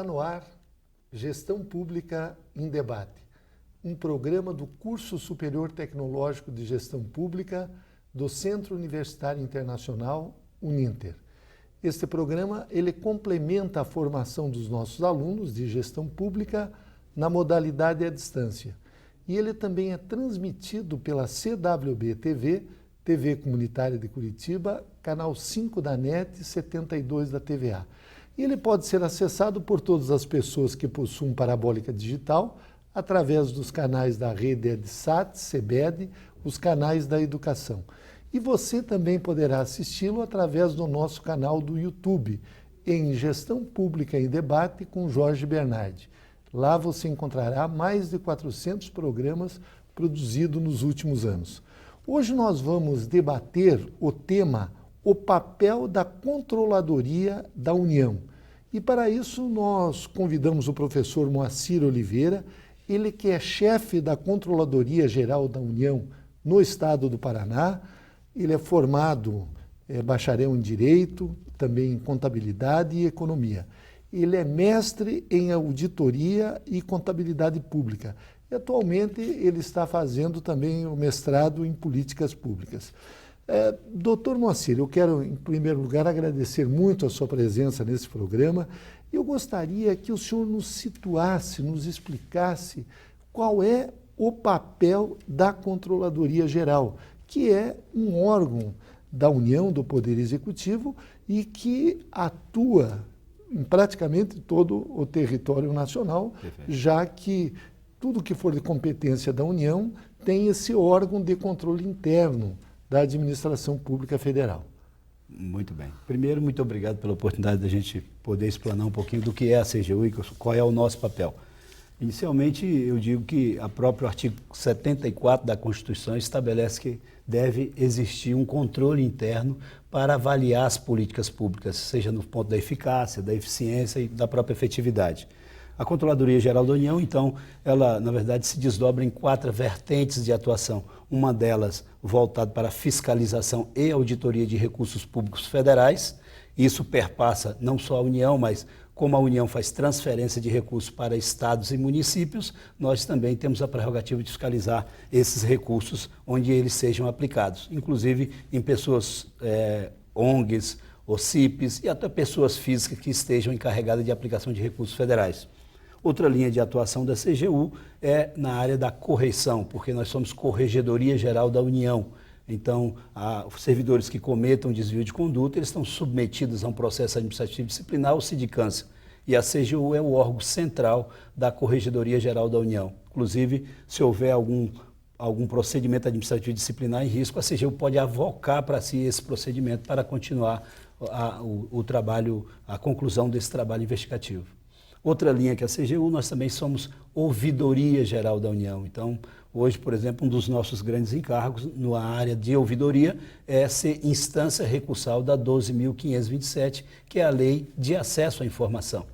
Está no ar Gestão Pública em Debate, um programa do Curso Superior Tecnológico de Gestão Pública do Centro Universitário Internacional, Uninter. Este programa ele complementa a formação dos nossos alunos de gestão pública na modalidade à distância. E ele também é transmitido pela CWB-TV, TV Comunitária de Curitiba, canal 5 da NET e 72 da TVA. E ele pode ser acessado por todas as pessoas que possuem parabólica digital, através dos canais da rede EDSAT, CEBED, os canais da educação. E você também poderá assisti-lo através do nosso canal do YouTube, em Gestão Pública em Debate com Jorge Bernardi. Lá você encontrará mais de 400 programas produzidos nos últimos anos. Hoje nós vamos debater o tema O papel da Controladoria da União. E para isso nós convidamos o professor Moacir Oliveira, ele que é chefe da Controladoria Geral da União no estado do Paraná. Ele é formado, bacharel em Direito, também em Contabilidade e Economia. Ele é mestre em Auditoria e Contabilidade Pública. E atualmente ele está fazendo também o mestrado em Políticas Públicas. Doutor Moacir, eu quero, em primeiro lugar, agradecer muito a sua presença nesse programa. Eu gostaria que o senhor nos situasse, nos explicasse qual é o papel da Controladoria Geral, que é um órgão da União, do Poder Executivo, e que atua em praticamente todo o território nacional, perfeito, já que tudo que for de competência da União tem esse órgão de controle interno da Administração Pública Federal. Muito bem. Primeiro, muito obrigado pela oportunidade de a gente poder explanar um pouquinho do que é a CGU e qual é o nosso papel. Inicialmente, eu digo que o próprio artigo 74 da Constituição estabelece que deve existir um controle interno para avaliar as políticas públicas, seja no ponto da eficácia, da eficiência e da própria efetividade. A Controladoria Geral da União, então, ela, na verdade, se desdobra em 4 vertentes de atuação. Uma delas voltada para a fiscalização e auditoria de recursos públicos federais. Isso perpassa não só a União, mas como a União faz transferência de recursos para estados e municípios, nós também temos a prerrogativa de fiscalizar esses recursos onde eles sejam aplicados, inclusive em pessoas ONGs, OCIPs e até pessoas físicas que estejam encarregadas de aplicação de recursos federais. Outra linha de atuação da CGU é na área da correição, porque nós somos Corregedoria Geral da União. Então, os servidores que cometam desvio de conduta, eles estão submetidos a um processo administrativo disciplinar, o sindicância. E a CGU é o órgão central da Corregedoria Geral da União. Inclusive, se houver algum procedimento administrativo disciplinar em risco, a CGU pode avocar para si esse procedimento para continuar o trabalho, a conclusão desse trabalho investigativo. Outra linha que é a CGU, nós também somos Ouvidoria Geral da União. Então, hoje, por exemplo, um dos nossos grandes encargos na área de ouvidoria é ser instância recursal da 12.527, que é a Lei de Acesso à Informação.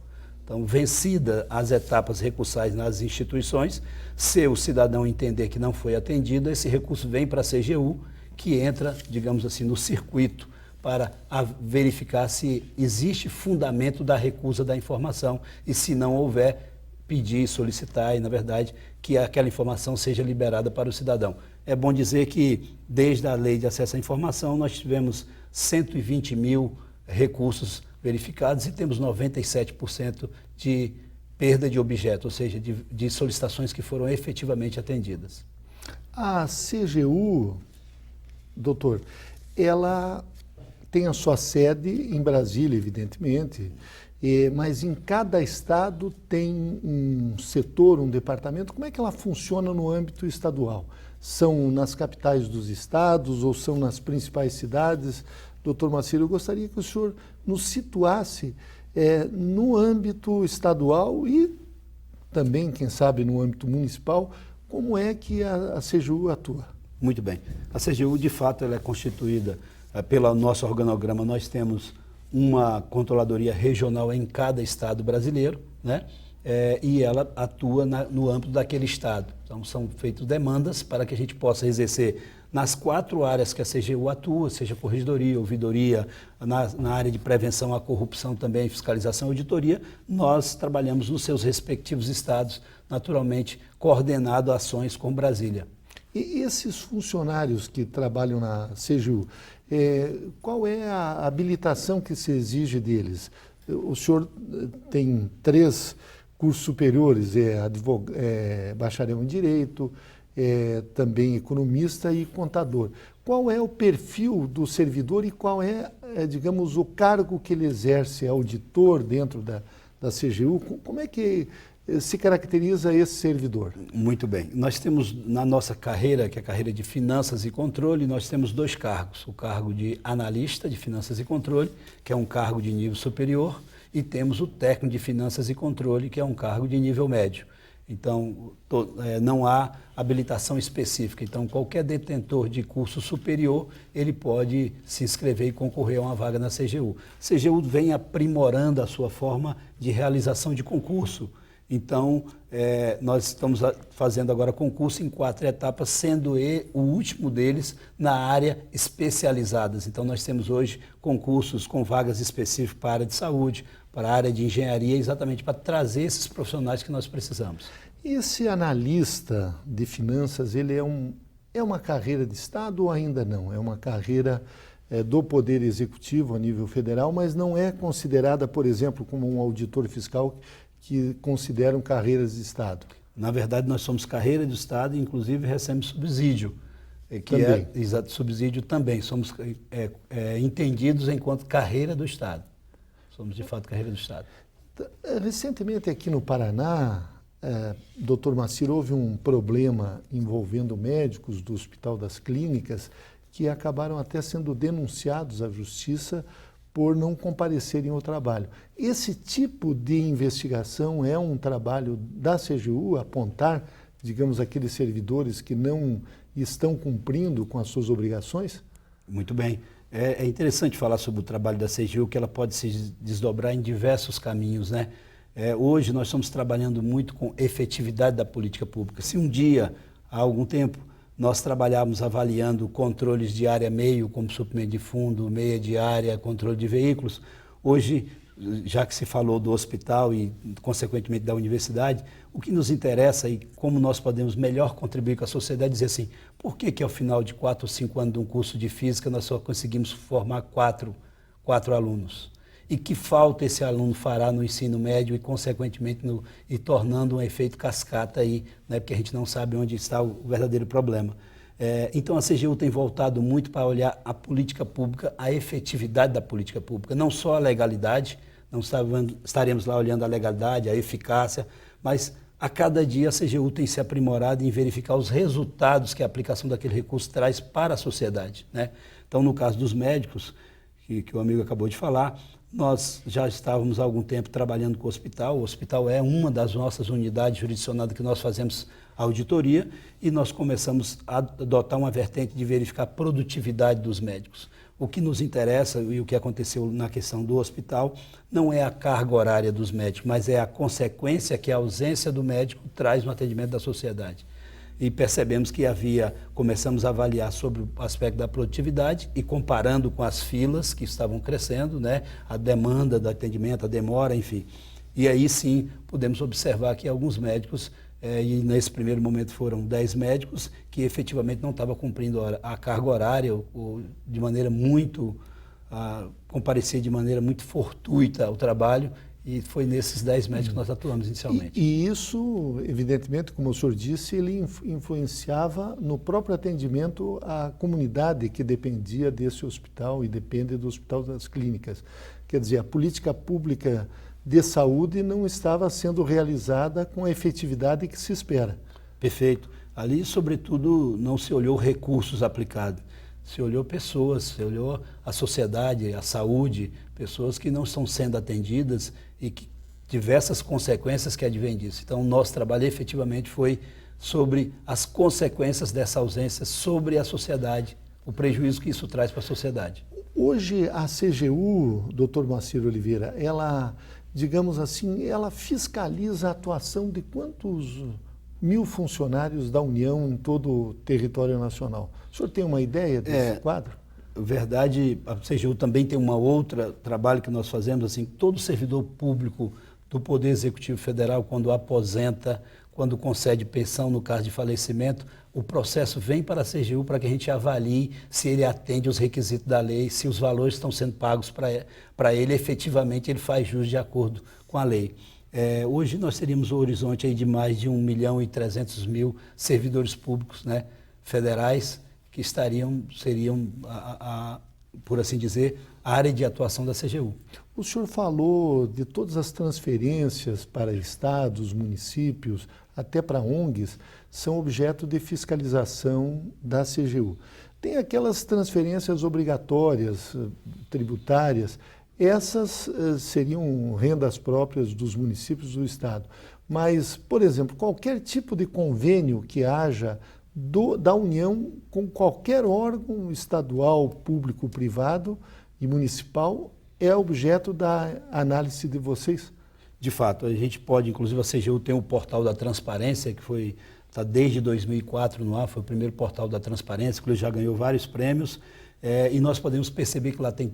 Então, vencida as etapas recursais nas instituições, se o cidadão entender que não foi atendido, esse recurso vem para a CGU, que entra, digamos assim, no circuito para verificar se existe fundamento da recusa da informação e, se não houver, pedir, solicitar e, na verdade, que aquela informação seja liberada para o cidadão. É bom dizer que, desde a Lei de Acesso à Informação, nós tivemos 120 mil recursos verificados e temos 97% de perda de objeto, ou seja, de solicitações que foram efetivamente atendidas. A CGU, doutor, ela tem a sua sede em Brasília, evidentemente, mas em cada estado tem um setor, um departamento. Como é que ela funciona no âmbito estadual? São nas capitais dos estados ou são nas principais cidades? Doutor Moacir, eu gostaria que o senhor nos situasse no âmbito estadual e também, quem sabe, no âmbito municipal, como é que a CGU atua? Muito bem. A CGU, de fato, ela é constituída pelo nosso organograma. Nós temos uma controladoria regional em cada estado brasileiro, né? E ela atua no âmbito daquele estado. Então, são feitas demandas para que a gente possa exercer nas 4 áreas que a CGU atua, seja corregedoria, ouvidoria, na área de prevenção à corrupção também, fiscalização e auditoria, nós trabalhamos nos seus respectivos estados, naturalmente coordenado ações com Brasília. E esses funcionários que trabalham na CGU, qual é a habilitação que se exige deles? O senhor tem 3 cursos superiores, bacharel em Direito, também economista e contador. Qual é o perfil do servidor e qual digamos, o cargo que ele exerce? É auditor dentro da CGU? Como é que se caracteriza esse servidor? Muito bem. Nós temos na nossa carreira, que é a carreira de Finanças e Controle, nós temos 2 cargos. O cargo de analista de Finanças e Controle, que é um cargo de nível superior, e temos o técnico de Finanças e Controle, que é um cargo de nível médio. Então, não há habilitação específica. Então, qualquer detentor de curso superior, ele pode se inscrever e concorrer a uma vaga na CGU. A CGU vem aprimorando a sua forma de realização de concurso. Então, nós estamos fazendo agora concurso em 4 etapas, sendo o último deles na área especializadas. Então, nós temos hoje concursos com vagas específicas para a área de saúde, para a área de engenharia, exatamente para trazer esses profissionais que nós precisamos. Esse analista de finanças, ele é uma carreira de Estado ou ainda não? É uma carreira do Poder Executivo a nível federal, mas não é considerada, por exemplo, como um auditor fiscal que consideram carreiras de Estado? Na verdade, nós somos carreira do Estado e, inclusive, recebemos subsídio, que também. Subsídio também. Somos entendidos enquanto carreira do Estado. Somos, de fato, carreira do Estado. Recentemente, aqui no Paraná, doutor Macir, houve um problema envolvendo médicos do Hospital das Clínicas que acabaram até sendo denunciados à Justiça por não comparecerem ao trabalho. Esse tipo de investigação é um trabalho da CGU, apontar, digamos, aqueles servidores que não estão cumprindo com as suas obrigações? Muito bem. É interessante falar sobre o trabalho da CGU, que ela pode se desdobrar em diversos caminhos, né? Hoje nós estamos trabalhando muito com efetividade da política pública. Se um dia, há algum tempo, nós trabalhávamos avaliando controles de área meio, como suprimento de fundo, meia de área, controle de veículos, hoje, já que se falou do hospital e, consequentemente, da universidade, o que nos interessa e como nós podemos melhor contribuir com a sociedade é dizer assim, por que ao final de 4 ou 5 anos de um curso de física nós só conseguimos formar 4 alunos? E que falta esse aluno fará no ensino médio e, consequentemente, tornando um efeito cascata aí, né, porque a gente não sabe onde está o verdadeiro problema. Então, a CGU tem voltado muito para olhar a política pública, a efetividade da política pública, não só a legalidade, não estaremos lá olhando a legalidade, a eficácia, mas a cada dia a CGU tem se aprimorado em verificar os resultados que a aplicação daquele recurso traz para a sociedade, né? Então, no caso dos médicos, que o amigo acabou de falar, nós já estávamos há algum tempo trabalhando com o hospital é uma das nossas unidades jurisdicionadas que nós fazemos auditoria e nós começamos a adotar uma vertente de verificar a produtividade dos médicos. O que nos interessa e o que aconteceu na questão do hospital não é a carga horária dos médicos, mas é a consequência que a ausência do médico traz no atendimento da sociedade. E percebemos que começamos a avaliar sobre o aspecto da produtividade e comparando com as filas que estavam crescendo, né, a demanda do atendimento, a demora, enfim. E aí sim podemos observar que alguns médicos, e nesse primeiro momento foram 10 médicos, que efetivamente não estavam cumprindo a carga horária ou de maneira muito, comparecer de maneira muito fortuita ao trabalho. E foi nesses 10 médicos que nós atuamos inicialmente. E isso, evidentemente, como o senhor disse, ele influenciava no próprio atendimento à comunidade que dependia desse hospital e depende do Hospital das Clínicas. Quer dizer, a política pública de saúde não estava sendo realizada com a efetividade que se espera. Perfeito. Ali, sobretudo, não se olhou recursos aplicados. Se olhou pessoas, se olhou a sociedade, a saúde, pessoas que não estão sendo atendidas e que diversas consequências que advêm disso. Então, o nosso trabalho efetivamente foi sobre as consequências dessa ausência sobre a sociedade, o prejuízo que isso traz para a sociedade. Hoje, a CGU, doutor Macir Oliveira, ela, digamos assim, ela fiscaliza a atuação de quantos 1.000 funcionários da União em todo o território nacional. O senhor tem uma ideia desse quadro? Verdade, a CGU também tem uma outra trabalho que nós fazemos, assim, todo servidor público do Poder Executivo Federal, quando aposenta, quando concede pensão no caso de falecimento, o processo vem para a CGU para que a gente avalie se ele atende os requisitos da lei, se os valores estão sendo pagos para ele, efetivamente ele faz jus de acordo com a lei. Hoje nós teríamos um horizonte aí de mais de 1.300.000 servidores públicos, né, federais, que seriam, por assim dizer, a área de atuação da CGU. O senhor falou de todas as transferências para estados, municípios, até para ONGs, são objeto de fiscalização da CGU. Tem aquelas transferências obrigatórias, tributárias, essas seriam rendas próprias dos municípios do estado. Mas, por exemplo, qualquer tipo de convênio que haja da União com qualquer órgão estadual, público, privado e municipal é objeto da análise de vocês? De fato, a gente pode, inclusive a CGU tem o portal da transparência, que está desde 2004 no ar, foi o primeiro portal da transparência, que já ganhou vários prêmios, e nós podemos perceber que lá tem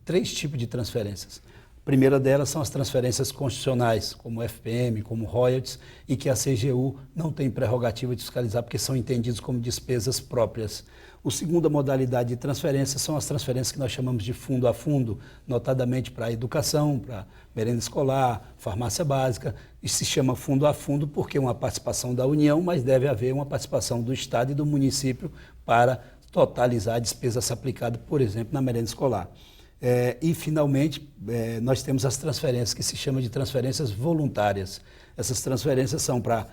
3 tipos de transferências. A primeira delas são as transferências constitucionais, como FPM, como royalties, e que a CGU não tem prerrogativa de fiscalizar porque são entendidos como despesas próprias. A segunda modalidade de transferência são as transferências que nós chamamos de fundo a fundo, notadamente para a educação, para merenda escolar, farmácia básica. E se chama fundo a fundo porque é uma participação da União, mas deve haver uma participação do Estado e do município para totalizar a despesa aplicada, por exemplo, na merenda escolar. E, finalmente, nós temos as transferências que se chamam de transferências voluntárias. Essas transferências são para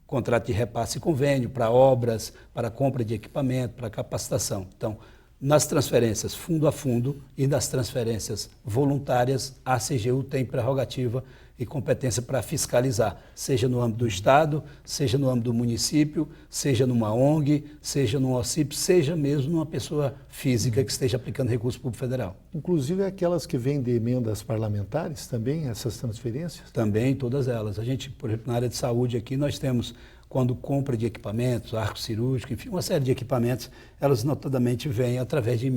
contrato de repasse e convênio, para obras, para compra de equipamento, para capacitação. Então, nas transferências fundo a fundo e nas transferências voluntárias, a CGU tem prerrogativa e competência para fiscalizar, seja no âmbito do Estado, seja no âmbito do município, seja numa ONG, seja num OCIP, seja mesmo numa pessoa física que esteja aplicando recurso público federal. Inclusive aquelas que vêm de emendas parlamentares também, essas transferências? Também, todas elas. A gente, por exemplo, na área de saúde aqui, nós temos, quando compra de equipamentos, arco cirúrgico, enfim, uma série de equipamentos, elas notadamente vêm através de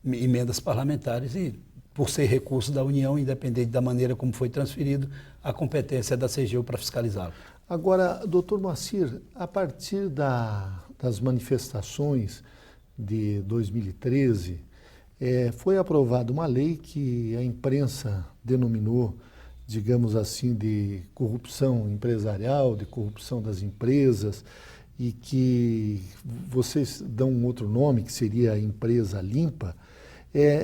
emendas parlamentares e, por ser recurso da União, independente da maneira como foi transferido, a competência é da CGU para fiscalizá-lo. Agora, doutor Moacir, a partir das manifestações de 2013, foi aprovada uma lei que a imprensa denominou, digamos assim, de corrupção empresarial, de corrupção das empresas, e que vocês dão um outro nome, que seria a empresa limpa.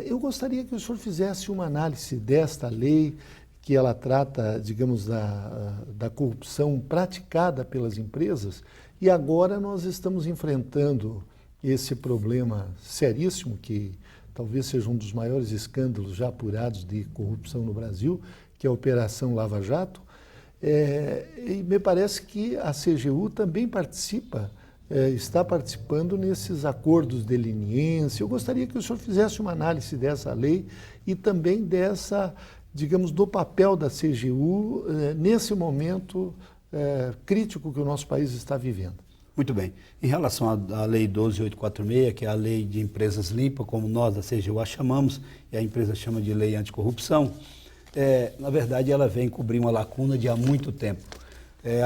Eu gostaria que o senhor fizesse uma análise desta lei, que ela trata, digamos, da corrupção praticada pelas empresas, e agora nós estamos enfrentando esse problema seríssimo, que talvez seja um dos maiores escândalos já apurados de corrupção no Brasil, que é a Operação Lava Jato, e me parece que a CGU também está participando nesses acordos de leniência. Eu gostaria que o senhor fizesse uma análise dessa lei e também digamos, do papel da CGU nesse momento crítico que o nosso país está vivendo. Muito bem. Em relação à Lei 12.846, que é a Lei de Empresas Limpas, como nós da CGU a chamamos, e a empresa chama de Lei Anticorrupção, na verdade ela vem cobrir uma lacuna de há muito tempo.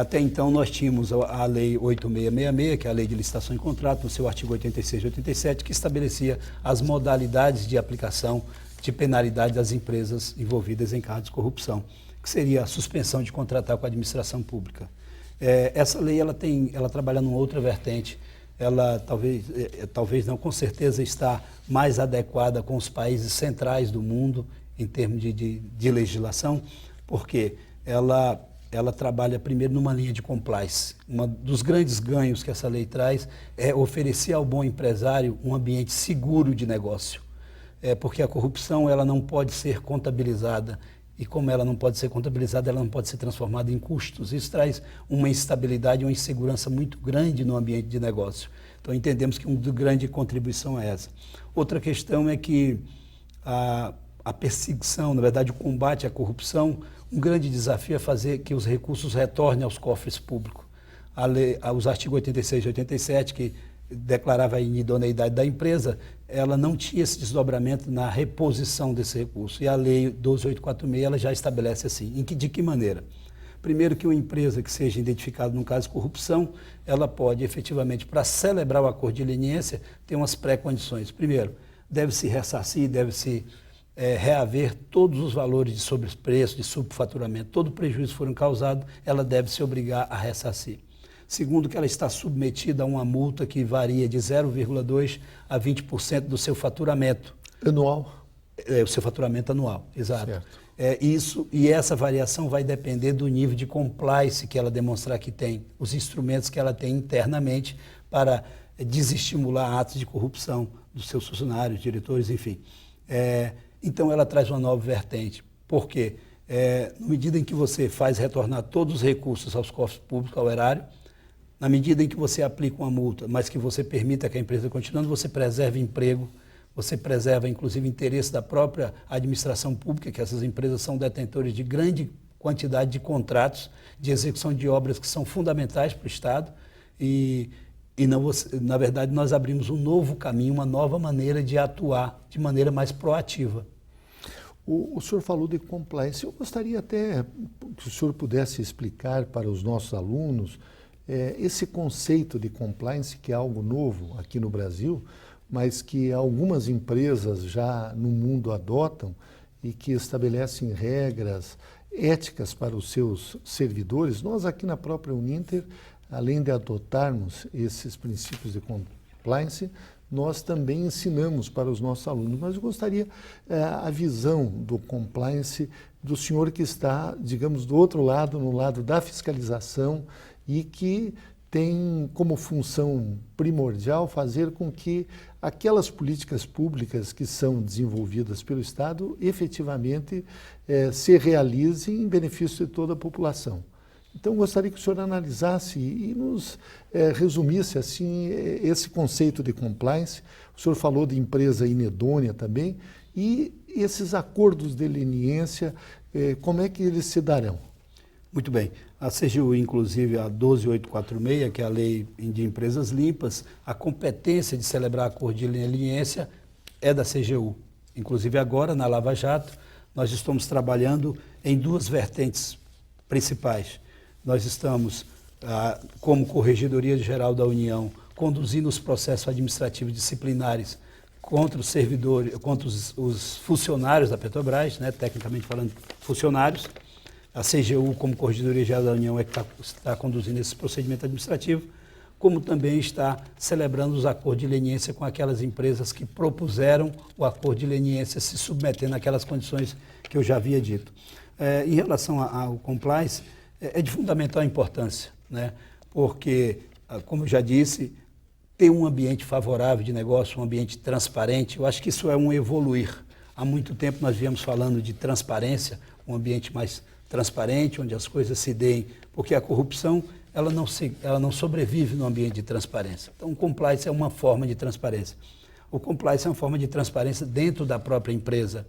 Até então nós tínhamos a Lei 8.666, que é a Lei de Licitação e Contrato, no seu artigo 86 e 87, que estabelecia as modalidades de aplicação de penalidade das empresas envolvidas em casos de corrupção, que seria a suspensão de contratar com a administração pública. Essa lei ela trabalha numa outra vertente, ela talvez não, com certeza está mais adequada com os países centrais do mundo em termos de legislação, porque ela trabalha primeiro numa linha de compliance. Um dos grandes ganhos que essa lei traz é oferecer ao bom empresário um ambiente seguro de negócio, porque a corrupção ela não pode ser contabilizada. E como ela não pode ser contabilizada, ela não pode ser transformada em custos. Isso traz uma instabilidade, uma insegurança muito grande no ambiente de negócio. Então, entendemos que uma grande contribuição é essa. Outra questão é que a perseguição, na verdade, o combate à corrupção, um grande desafio é fazer que os recursos retornem aos cofres públicos. os artigos 86 e 87, que declarava a inidoneidade da empresa, ela não tinha esse desdobramento na reposição desse recurso. E a Lei 12.846 ela já estabelece assim. De que maneira? Primeiro, que uma empresa que seja identificada num caso de corrupção, ela pode efetivamente, para celebrar o acordo de leniência, ter umas pré-condições. Primeiro, deve-se ressarcir, deve-se reaver todos os valores de sobrepreço, de subfaturamento, todo o prejuízo que foram causado, ela deve se obrigar a ressarcir. Segundo, que ela está submetida a uma multa que varia de 0,2% a 20% do seu faturamento. Anual? O seu faturamento anual, exato. Certo. E essa variação vai depender do nível de compliance que ela demonstrar que tem, os instrumentos que ela tem internamente para desestimular atos de corrupção dos seus funcionários, diretores, enfim. Então, ela traz uma nova vertente. Por quê? Na medida em que você faz retornar todos os recursos aos cofres públicos ao erário, na medida em que você aplica uma multa, mas que você permita que a empresa continue, você preserva emprego, você preserva, inclusive, o interesse da própria administração pública, que essas empresas são detentores de grande quantidade de contratos de execução de obras que são fundamentais para o Estado na verdade, nós abrimos um novo caminho, uma nova maneira de atuar de maneira mais proativa. O senhor falou de compliance. Eu gostaria até que o senhor pudesse explicar para os nossos alunos esse conceito de compliance, que é algo novo aqui no Brasil, mas que algumas empresas já no mundo adotam e que estabelecem regras éticas para os seus servidores. Nós aqui na própria Uninter, além de adotarmos esses princípios de compliance, nós também ensinamos para os nossos alunos. Mas eu gostaria a visão do compliance do senhor que está, digamos, do outro lado, no lado da fiscalização e que tem como função primordial fazer com que aquelas políticas públicas que são desenvolvidas pelo Estado efetivamente se realizem em benefício de toda a população. Então, gostaria que o senhor analisasse e nos resumisse assim esse conceito de compliance. O senhor falou de empresa inidônea também, e esses acordos de leniência, como é que eles se darão? Muito bem. A CGU, inclusive, a 12.846, que é a Lei de Empresas Limpas, a competência de celebrar acordo de leniência é da CGU. Inclusive, agora, na Lava Jato, nós estamos trabalhando em duas vertentes principais. Nós estamos, como Corregedoria Geral da União, conduzindo os processos administrativos disciplinares contra os servidores, contra os funcionários da Petrobras, né, tecnicamente falando, funcionários. A CGU, como Corregedoria Geral da União, é que está conduzindo esse procedimento administrativo, como também está celebrando os acordos de leniência com aquelas empresas que propuseram o acordo de leniência, se submetendo àquelas condições que eu já havia dito. Em relação ao compliance, é de fundamental importância, né? Porque, como eu já disse, ter um ambiente favorável de negócio, um ambiente transparente, eu acho que isso é um evoluir. Há muito tempo nós viemos falando de transparência, um ambiente mais transparente, onde as coisas se deem, porque a corrupção ela não sobrevive no ambiente de transparência. Então, o compliance é uma forma de transparência. O compliance é uma forma de transparência dentro da própria empresa,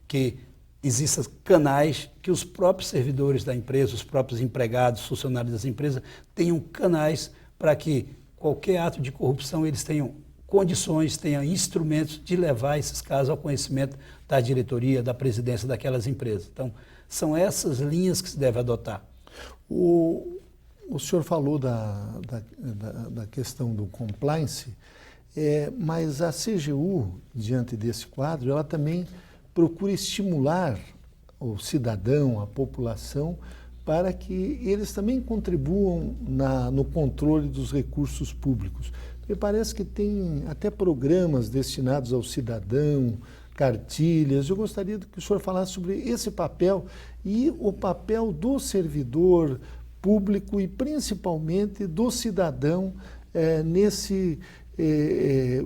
que existam canais que os próprios servidores da empresa, os próprios empregados, funcionários das empresas, tenham canais para que qualquer ato de corrupção eles tenham condições, tenham instrumentos de levar esses casos ao conhecimento da diretoria, da presidência daquelas empresas. Então, são essas linhas que se deve adotar. O senhor falou da questão do compliance, mas a CGU, diante desse quadro, ela também procura estimular o cidadão, a população, para que eles também contribuam no controle dos recursos públicos. Me parece que tem até programas destinados ao cidadão, cartilhas. Eu gostaria que o senhor falasse sobre esse papel e o papel do servidor público e principalmente do cidadão nesse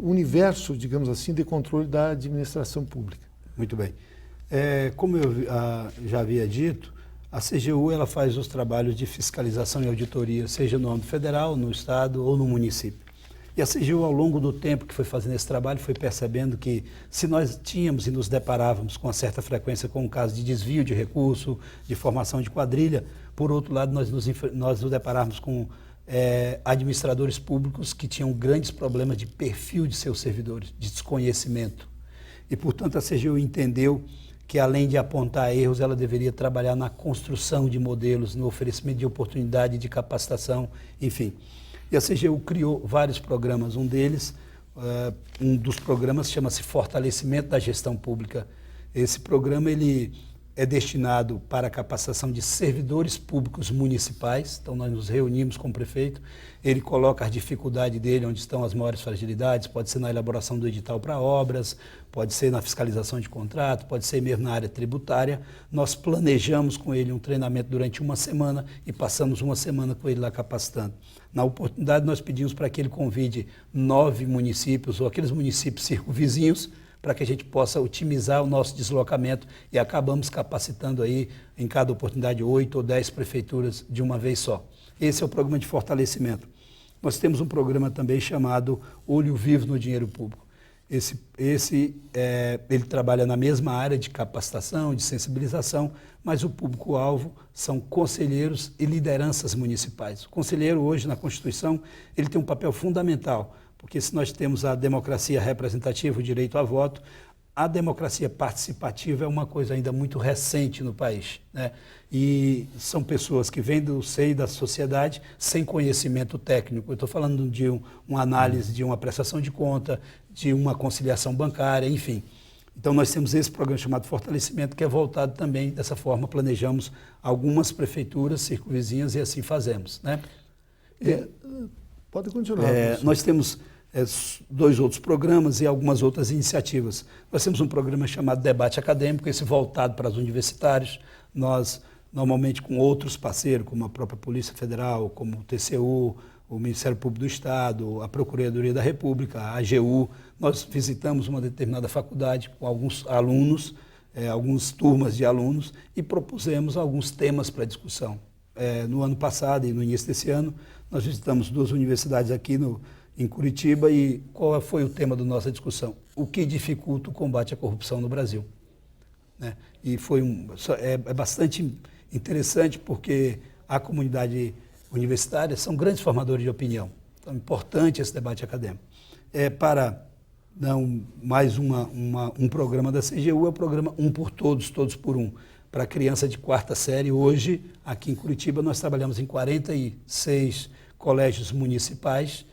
universo, digamos assim, de controle da administração pública. Muito bem. Como eu já havia dito, a CGU ela faz os trabalhos de fiscalização e auditoria, seja no âmbito federal, no estado ou no município. E a CGU, ao longo do tempo que foi fazendo esse trabalho, foi percebendo que se nós tínhamos e nos deparávamos com uma certa frequência com um caso de desvio de recurso, de formação de quadrilha, por outro lado, nós nos deparávamos com administradores públicos que tinham grandes problemas de perfil de seus servidores, de desconhecimento. E, portanto, a CGU entendeu que, além de apontar erros, ela deveria trabalhar na construção de modelos, no oferecimento de oportunidade de capacitação, enfim. E a CGU criou vários programas. Um dos programas chama-se Fortalecimento da Gestão Pública. Esse programa ele é destinado para a capacitação de servidores públicos municipais. Então, nós nos reunimos com o prefeito, ele coloca as dificuldades dele, onde estão as maiores fragilidades, pode ser na elaboração do edital para obras, pode ser na fiscalização de contrato, pode ser mesmo na área tributária. Nós planejamos com ele um treinamento durante uma semana e passamos uma semana com ele lá capacitando. Na oportunidade, nós pedimos para que ele convide 9 municípios ou aqueles municípios circunvizinhos para que a gente possa otimizar o nosso deslocamento e acabamos capacitando aí, em cada oportunidade, 8 ou 10 prefeituras de uma vez só. Esse é o programa de fortalecimento. Nós temos um programa também chamado Olho Vivo no Dinheiro Público. Ele trabalha na mesma área de capacitação, de sensibilização, mas o público-alvo são conselheiros e lideranças municipais. O conselheiro hoje, na Constituição, ele tem um papel fundamental, porque se nós temos a democracia representativa, o direito a voto, a democracia participativa é uma coisa ainda muito recente no país, né? E são pessoas que vêm do seio da sociedade sem conhecimento técnico. Eu estou falando de uma análise de uma prestação de conta, de uma conciliação bancária, enfim. Então nós temos esse programa chamado Fortalecimento, que é voltado também dessa forma, planejamos algumas prefeituras circunvizinhas e assim fazemos, né? Pode continuar. Nós temos 2 outros programas e algumas outras iniciativas. Nós temos um programa chamado Debate Acadêmico, esse voltado para os universitários. Nós, normalmente com outros parceiros, como a própria Polícia Federal, como o TCU, o Ministério Público do Estado, a Procuradoria da República, a AGU, nós visitamos uma determinada faculdade com alguns alunos, algumas turmas de alunos, e propusemos alguns temas para discussão. No ano passado e no início desse ano, nós visitamos 2 universidades aqui em Curitiba e qual foi o tema da nossa discussão? O que dificulta o combate à corrupção no Brasil? Né? E é bastante interessante porque a comunidade universitária são grandes formadores de opinião. Então é importante esse debate acadêmico. Para mais um programa da CGU, é o programa Um por Todos, Todos por Um. Para a criança de 4ª série, hoje, aqui em Curitiba, nós trabalhamos em 46 colégios municipais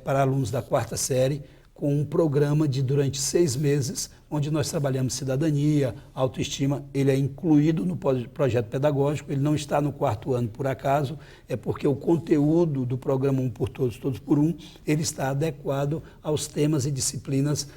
para alunos da 4ª série, com um programa durante 6 meses, onde nós trabalhamos cidadania, autoestima. Ele é incluído no projeto pedagógico, ele não está no 4º ano por acaso, é porque o conteúdo do programa Um por Todos, Todos por Um, ele está adequado aos temas e disciplinas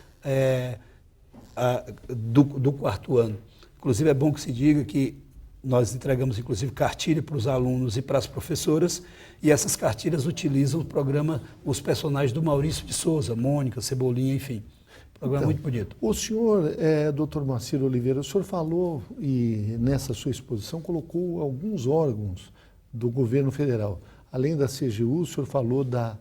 do 4º ano. Inclusive, é bom que se diga que nós entregamos, inclusive, cartilha para os alunos e para as professoras, e essas cartilhas utilizam o programa, os personagens do Maurício de Souza, Mônica, Cebolinha, enfim. Programa muito bonito. O senhor, Dr. Moacir Oliveira, o senhor falou, e nessa sua exposição colocou alguns órgãos do governo federal. Além da CGU, o senhor falou da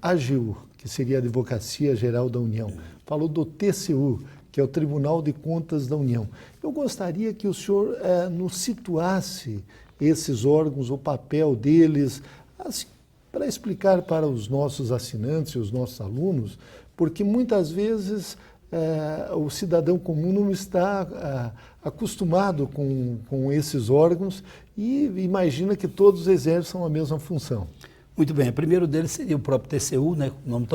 AGU, que seria a Advocacia Geral da União. Falou do TCU, que é o Tribunal de Contas da União. Eu gostaria que o senhor nos situasse esses órgãos, o papel deles, assim, para explicar para os nossos assinantes e os nossos alunos, porque muitas vezes o cidadão comum não está acostumado com esses órgãos e imagina que todos exerçam a mesma função. Muito bem, o primeiro deles seria o próprio TCU, né, nome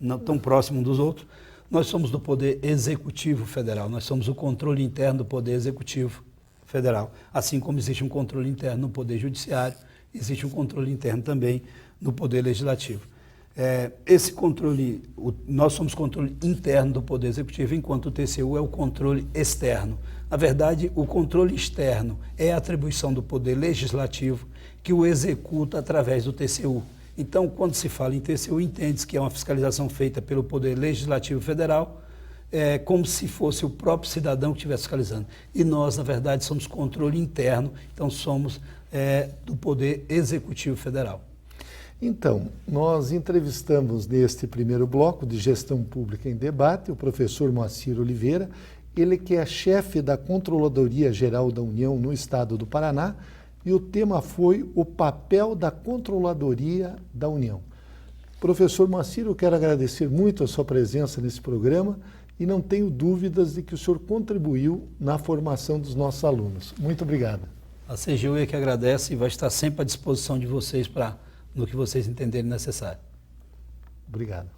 não tão próximo dos outros. Nós somos do Poder Executivo Federal, nós somos o controle interno do Poder Executivo Federal, assim como existe um controle interno no Poder Judiciário, existe um controle interno também no Poder Legislativo. Esse controle, nós somos controle interno do Poder Executivo, enquanto o TCU é o controle externo. Na verdade, o controle externo é a atribuição do Poder Legislativo que o executa através do TCU. Então, quando se fala em TCU, entende-se que é uma fiscalização feita pelo Poder Legislativo Federal, como se fosse o próprio cidadão que estivesse fiscalizando. E nós, na verdade, somos controle interno, então somos do Poder Executivo Federal. Então, nós entrevistamos neste primeiro bloco de Gestão Pública em Debate o professor Moacir Oliveira, ele que é chefe da Controladoria Geral da União no Estado do Paraná, e o tema foi o papel da Controladoria da União. Professor Moacir, eu quero agradecer muito a sua presença nesse programa e não tenho dúvidas de que o senhor contribuiu na formação dos nossos alunos. Muito obrigado. A CGU é que agradece e vai estar sempre à disposição de vocês no que vocês entenderem necessário. Obrigado.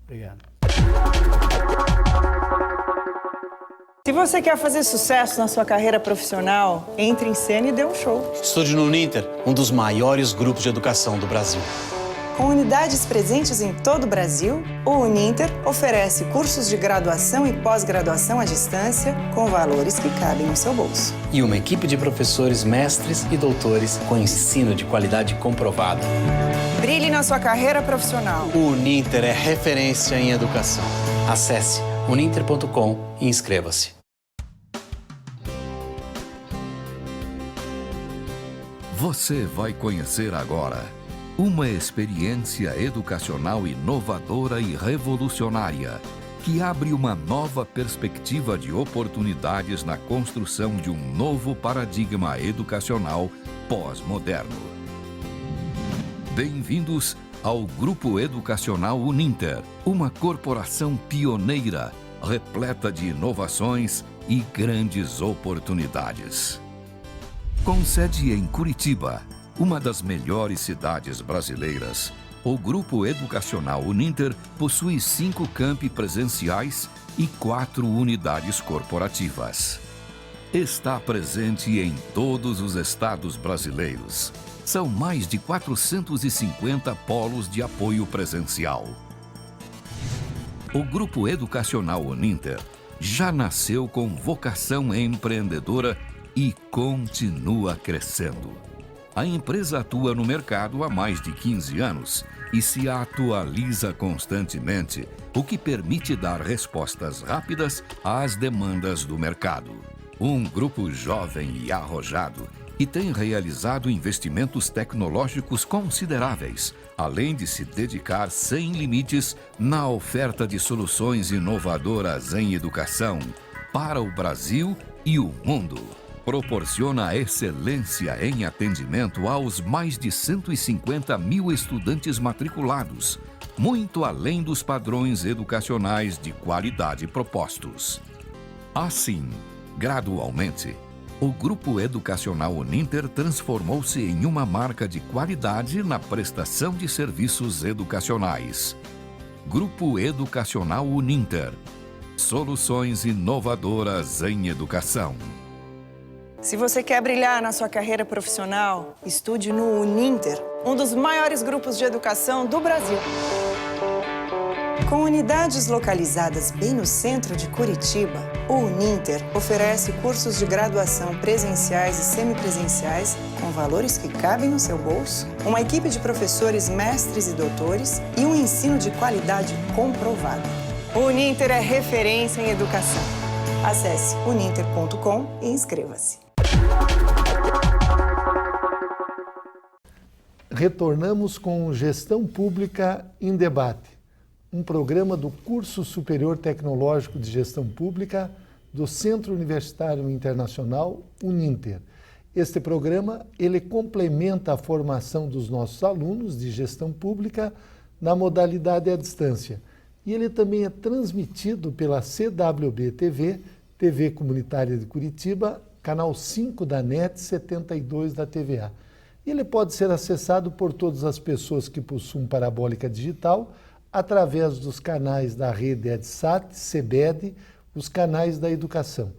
Obrigado. Se você quer fazer sucesso na sua carreira profissional, entre em cena e dê um show. Estude no Uninter, um dos maiores grupos de educação do Brasil. Com unidades presentes em todo o Brasil, o Uninter oferece cursos de graduação e pós-graduação à distância com valores que cabem no seu bolso. E uma equipe de professores, mestres e doutores com ensino de qualidade comprovada. Brilhe na sua carreira profissional. O Uninter é referência em educação. Acesse uninter.com e inscreva-se. Você vai conhecer agora uma experiência educacional inovadora e revolucionária que abre uma nova perspectiva de oportunidades na construção de um novo paradigma educacional pós-moderno. Bem-vindos ao Grupo Educacional Uninter, uma corporação pioneira, repleta de inovações e grandes oportunidades. Com sede em Curitiba, uma das melhores cidades brasileiras, o Grupo Educacional Uninter possui 5 campi presenciais e 4 unidades corporativas. Está presente em todos os estados brasileiros. São mais de 450 polos de apoio presencial. O Grupo Educacional Uninter já nasceu com vocação empreendedora e continua crescendo. A empresa atua no mercado há mais de 15 anos e se atualiza constantemente, o que permite dar respostas rápidas às demandas do mercado. Um grupo jovem e arrojado e tem realizado investimentos tecnológicos consideráveis, além de se dedicar sem limites na oferta de soluções inovadoras em educação para o Brasil e o mundo. Proporciona excelência em atendimento aos mais de 150 mil estudantes matriculados, muito além dos padrões educacionais de qualidade propostos. Assim, gradualmente, o Grupo Educacional Uninter transformou-se em uma marca de qualidade na prestação de serviços educacionais. Grupo Educacional Uninter. Soluções inovadoras em educação. Se você quer brilhar na sua carreira profissional, estude no Uninter, um dos maiores grupos de educação do Brasil. Com unidades localizadas bem no centro de Curitiba, o Uninter oferece cursos de graduação presenciais e semipresenciais com valores que cabem no seu bolso, uma equipe de professores, mestres e doutores e um ensino de qualidade comprovado. O Uninter é referência em educação. Acesse uninter.com e inscreva-se. Retornamos com Gestão Pública em Debate, um programa do Curso Superior Tecnológico de Gestão Pública do Centro Universitário Internacional, Uninter. Este programa, ele complementa a formação dos nossos alunos de gestão pública na modalidade à distância. E ele também é transmitido pela CWB-TV, TV Comunitária de Curitiba, canal 5 da NET, 72 da TVA. Ele pode ser acessado por todas as pessoas que possuem parabólica digital através dos canais da rede EdSat, CBED, os canais da educação.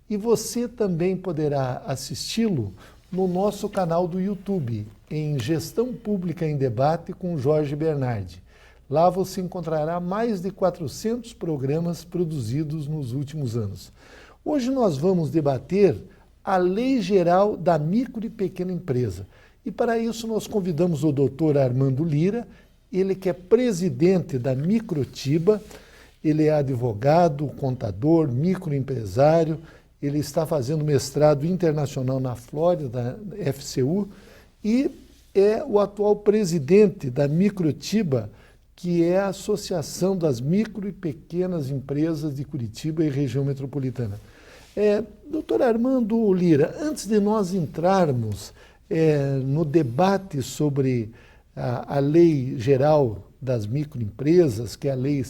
E você também poderá assisti-lo no nosso canal do YouTube, em Gestão Pública em Debate com Jorge Bernardi. Lá você encontrará mais de 400 programas produzidos nos últimos anos. Hoje nós vamos debater a Lei Geral da Micro e Pequena Empresa. E para isso nós convidamos o doutor Armando Lira, ele que é presidente da Microtiba, ele é advogado, contador, microempresário, ele está fazendo mestrado internacional na Flórida, da FCU, e é o atual presidente da Microtiba, que é a Associação das Micro e Pequenas Empresas de Curitiba e região metropolitana. Doutor Armando Lira, antes de nós entrarmos no debate sobre a Lei Geral das Microempresas, que é a Lei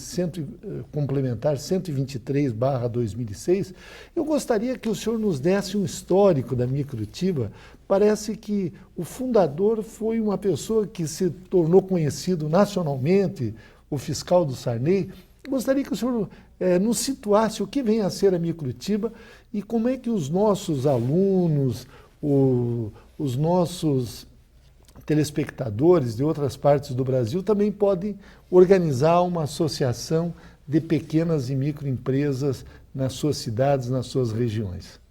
Complementar 123/2006, eu gostaria que o senhor nos desse um histórico da Microtiba. Parece que o fundador foi uma pessoa que se tornou conhecido nacionalmente, o fiscal do Sarney. Gostaria que o senhor nos situasse o que vem a ser a Microtiba e como é que os nossos alunos, os nossos telespectadores de outras partes do Brasil também podem organizar uma associação de pequenas e microempresas nas suas cidades, nas suas regiões.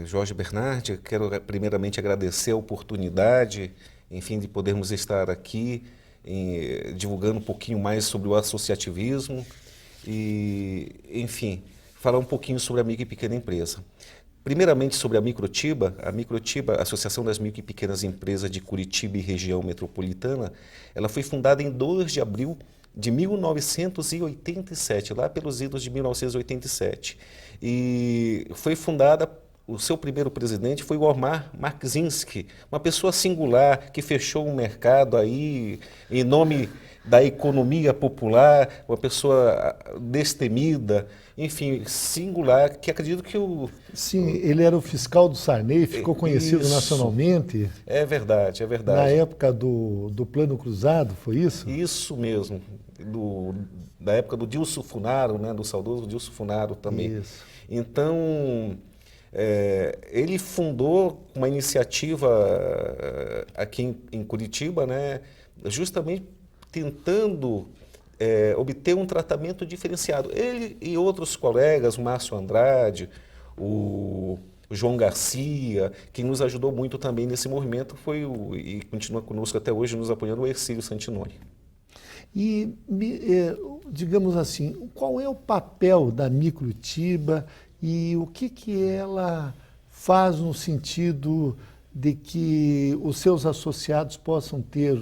Jorge Bernardi, quero primeiramente agradecer a oportunidade, enfim, de podermos estar aqui divulgando um pouquinho mais sobre o associativismo e, enfim, falar um pouquinho sobre a micro e pequena empresa. Primeiramente sobre a Microtiba, a Associação das Micro e Pequenas Empresas de Curitiba e Região Metropolitana, ela foi fundada em 2 de abril de 1987, lá pelos idos de 1987. E foi fundada, o seu primeiro presidente foi o Omar Markzinski, uma pessoa singular que fechou um mercado aí em nome da economia popular, uma pessoa destemida, enfim, singular, que acredito que Sim, ele era o fiscal do Sarney, ficou conhecido nacionalmente. É verdade, é verdade. Na época do Plano Cruzado, foi isso? Isso mesmo, da época do Dilso Funaro, né, do saudoso Dilso Funaro também. Isso. Então, ele fundou uma iniciativa aqui em Curitiba, né, justamente tentando obter um tratamento diferenciado. Ele e outros colegas, o Márcio Andrade, o João Garcia, que nos ajudou muito também nesse movimento, e continua conosco até hoje, nos apoiando, o Ercílio Santinoni. E, digamos assim, qual é o papel da Microtiba e o que ela faz no sentido de que os seus associados possam ter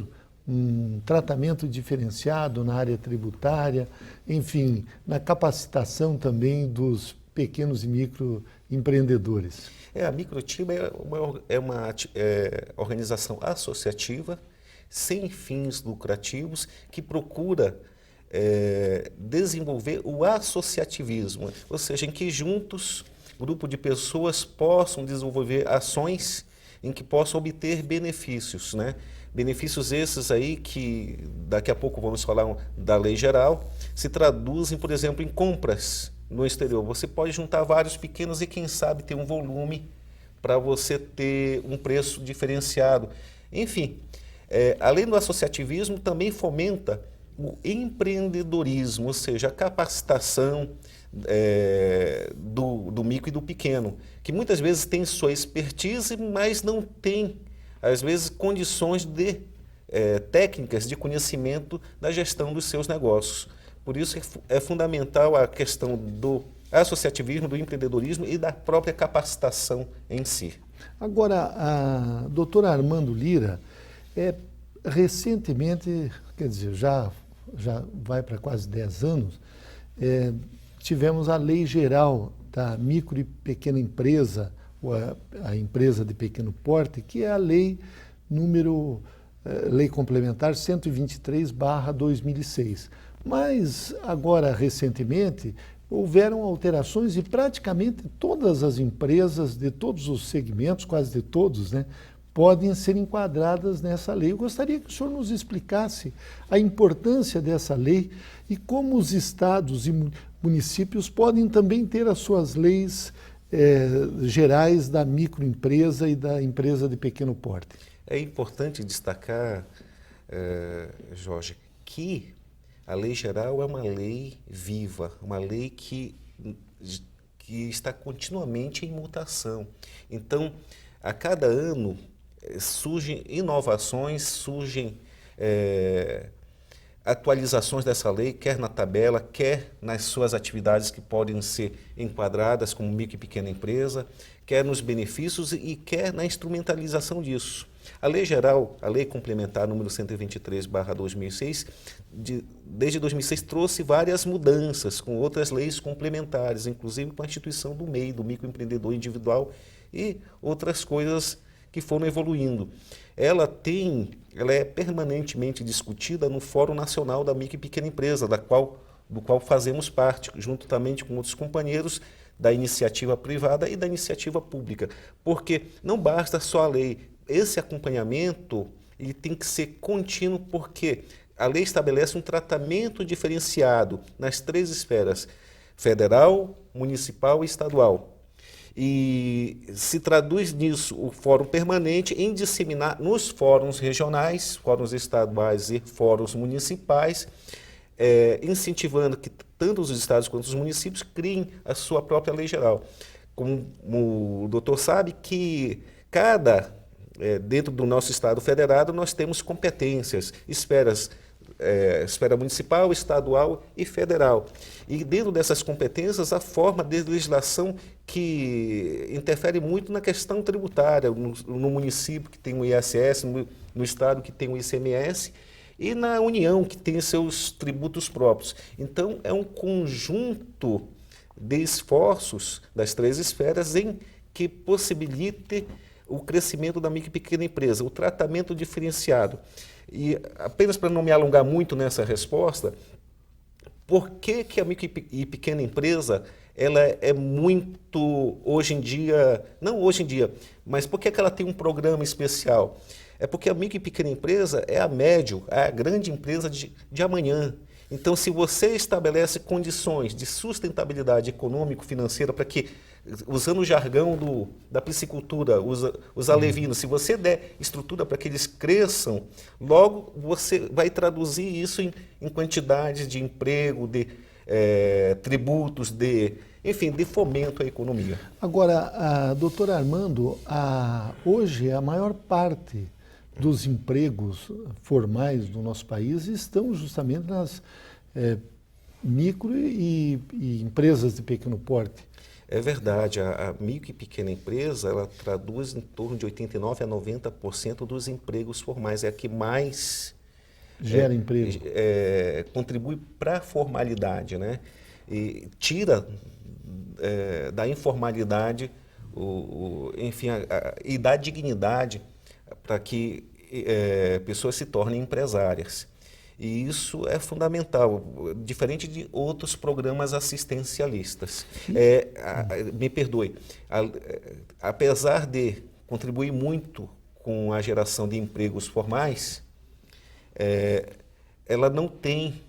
um tratamento diferenciado na área tributária, enfim, na capacitação também dos pequenos e microempreendedores? A Microtiba é uma organização associativa, sem fins lucrativos, que procura desenvolver o associativismo, ou seja, em que juntos, grupo de pessoas possam desenvolver ações em que possam obter benefícios, né? Benefícios esses aí que daqui a pouco vamos falar da lei geral, se traduzem, por exemplo, em compras no exterior. Você pode juntar vários pequenos e quem sabe ter um volume para você ter um preço diferenciado. Enfim, além do associativismo, também fomenta o empreendedorismo, ou seja, a capacitação do micro e do pequeno, que muitas vezes tem sua expertise, mas não tem, às vezes, condições técnicas de conhecimento da gestão dos seus negócios. Por isso é fundamental a questão do associativismo, do empreendedorismo e da própria capacitação em si. Agora, a doutora Armando Lira, recentemente, quer dizer, já vai para quase 10 anos, tivemos a Lei Geral da Micro e Pequena Empresa, ou a empresa de pequeno porte, que é a Lei Complementar 123/2006. Mas, agora, recentemente, houveram alterações e praticamente todas as empresas de todos os segmentos, quase de todos, né, podem ser enquadradas nessa lei. Eu gostaria que o senhor nos explicasse a importância dessa lei e como os estados e municípios podem também ter as suas leis gerais da microempresa e da empresa de pequeno porte. É importante destacar, Jorge, que a lei geral é uma lei viva, uma lei que está continuamente em mutação. Então, a cada ano surgem inovações, surgem atualizações dessa lei, quer na tabela, quer nas suas atividades que podem ser enquadradas como micro e pequena empresa, quer nos benefícios e quer na instrumentalização disso. A Lei Geral, a Lei Complementar número 123/2006, desde 2006 trouxe várias mudanças com outras leis complementares, inclusive com a instituição do MEI, do microempreendedor individual e outras coisas que foram evoluindo. Ela é permanentemente discutida no Fórum Nacional da Micro e Pequena Empresa, do qual fazemos parte, juntamente com outros companheiros da iniciativa privada e da iniciativa pública. Porque não basta só a lei, esse acompanhamento ele tem que ser contínuo, porque a lei estabelece um tratamento diferenciado nas 3 esferas, federal, municipal e estadual. E se traduz nisso o Fórum Permanente em disseminar nos fóruns regionais, fóruns estaduais e fóruns municipais, incentivando que tanto os estados quanto os municípios criem a sua própria lei geral. Como o doutor sabe que dentro do nosso Estado federado, nós temos competências, esfera municipal, estadual e federal. E dentro dessas competências, a forma de legislação que interfere muito na questão tributária, no município que tem o ISS, no estado que tem o ICMS, e na União que tem seus tributos próprios. Então, é um conjunto de esforços das 3 esferas em que possibilite o crescimento da micro e pequena empresa, o tratamento diferenciado. E apenas para não me alongar muito nessa resposta, por que a micro e pequena empresa ela é muito, hoje em dia, não hoje em dia, mas por que ela tem um programa especial? É porque a micro e pequena empresa é a médio, é a grande empresa de amanhã. Então, se você estabelece condições de sustentabilidade econômico-financeira para que, usando o jargão da piscicultura, os alevinos, se você der estrutura para que eles cresçam, logo você vai traduzir isso em quantidades de emprego, de tributos, enfim, de fomento à economia. Agora, doutor Armando, hoje a maior parte dos empregos formais do nosso país estão justamente nas micro e empresas de pequeno porte. É verdade, a micro e pequena empresa, ela traduz em torno de 89% a 90% dos empregos formais, é a que mais gera emprego. Contribui para a formalidade, né? E tira da informalidade, enfim, e dá dignidade para que pessoas se tornem empresárias. E isso é fundamental, diferente de outros programas assistencialistas. Me perdoe, apesar de contribuir muito com a geração de empregos formais, ela não tem